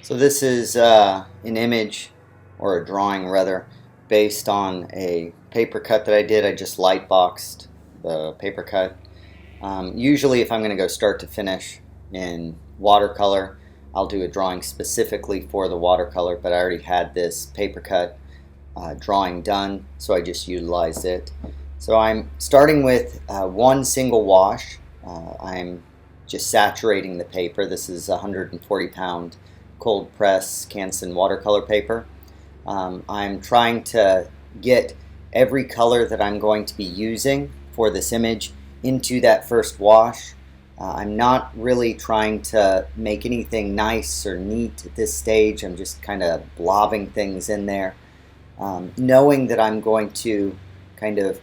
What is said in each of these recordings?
So this is an image, or a drawing rather, based on a paper cut that I did. I just light boxed the paper cut. Usually if I'm going to go start to finish in watercolor, I'll do a drawing specifically for the watercolor, but I already had this paper cut drawing done, so I just utilized it. So I'm starting with one single wash. I'm just saturating the paper. This is 140-pound cold press Canson watercolor paper. I'm trying to get every color that I'm going to be using for this image into that first wash. I'm not really trying to make anything nice or neat at this stage. I'm just kind of blobbing things in there, knowing that I'm going to kind of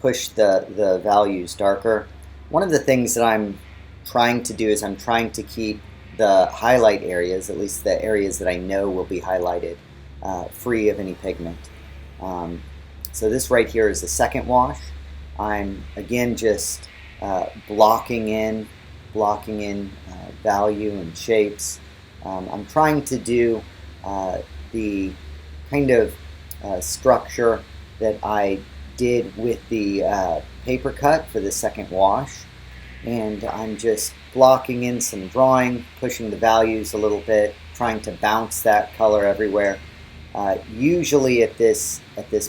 push the values darker. One of the things that I'm trying to do is I'm trying to keep the highlight areas, at least the areas that I know will be highlighted, free of any pigment. So this right here is the second wash. I'm again just blocking in value and shapes. I'm trying to do the kind of structure that I did with the paper cut for the second wash, and I'm just blocking in some drawing, pushing the values a little bit, trying to bounce that color everywhere. Usually at this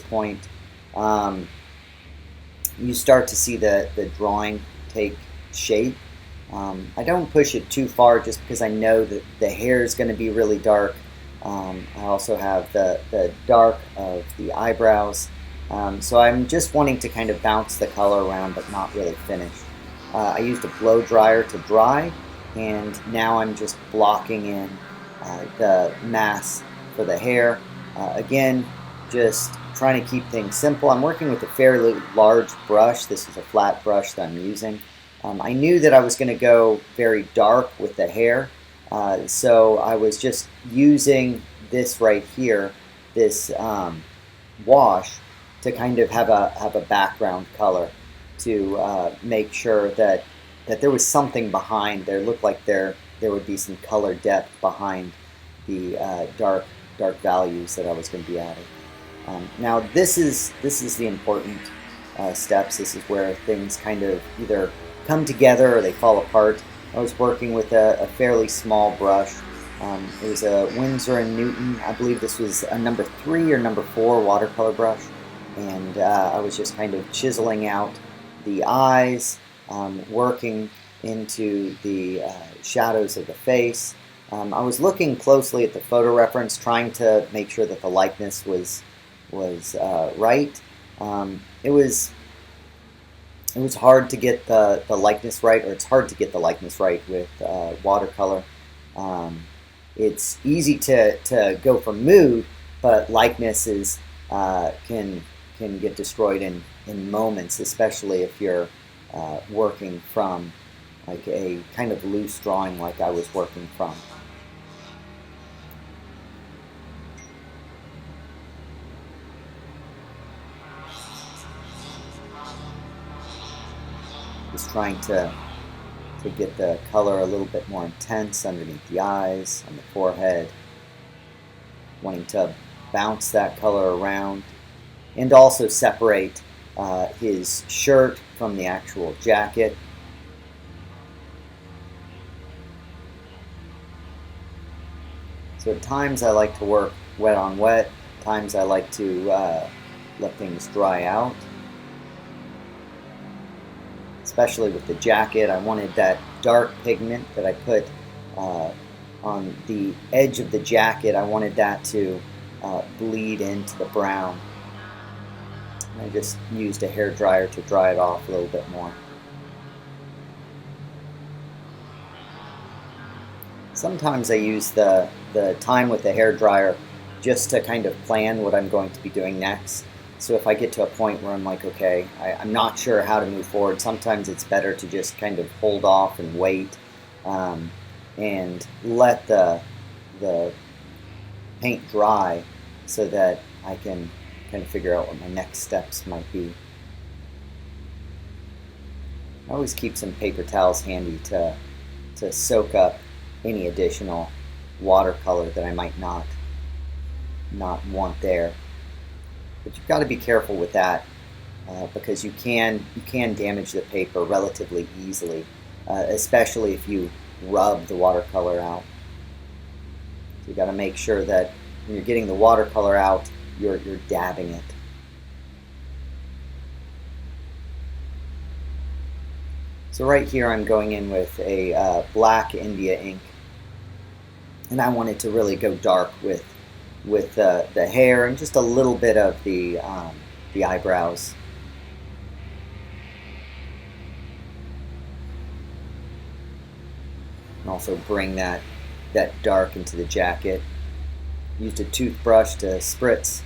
point, you start to see the drawing take shape. I don't push it too far just because I know that the hair is going to be really dark. I also have the dark of the eyebrows. So I'm just wanting to kind of bounce the color around but not really finish. I used a blow dryer to dry, and now I'm just blocking in the mass for the hair. Again, just trying to keep things simple. I'm working with a fairly large brush. This is a flat brush that I'm using. I knew that I was going to go very dark with the hair, so I was just using this right here, this wash, to kind of have a background color, to make sure that there was something behind there. Looked like there would be some color depth behind the dark values that I was going to be adding. Now this is the important steps. This is where things kind of either come together or they fall apart. I was working with a fairly small brush. It was a Winsor & Newton. I believe this was a number 3 or number 4 watercolor brush, and I was just kind of chiseling out the eyes, working into the shadows of the face. I was looking closely at the photo reference, trying to make sure that the likeness was right. It was hard to get the likeness right, or it's hard to get the likeness right with watercolor. It's easy to go for mood, but likeness is can get destroyed in moments, especially if you're working from like a kind of loose drawing like I was working from. Just trying to get the color a little bit more intense underneath the eyes, on the forehead, wanting to bounce that color around, and also separate his shirt from the actual jacket. So at times I like to work wet on wet, at times I like to let things dry out. Especially with the jacket, I wanted that dark pigment that I put on the edge of the jacket. I wanted that to bleed into the brown. I just used a hair dryer to dry it off a little bit more. Sometimes I use the time with the hair dryer just to kind of plan what I'm going to be doing next. So if I get to a point where I'm like, okay, I'm not sure how to move forward, sometimes it's better to just kind of hold off and wait, and let the paint dry so that I can kind of figure out what my next steps might be. I always keep some paper towels handy to soak up any additional watercolor that I might not want there. But you've got to be careful with that because you can damage the paper relatively easily, especially if you rub the watercolor out. So you got to make sure that when you're getting the watercolor out, you're dabbing it. So right here I'm going in with a black India ink, and I want it to really go dark with the hair and just a little bit of the eyebrows. And also bring that dark into the jacket. Used a toothbrush to spritz.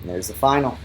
And there's the final.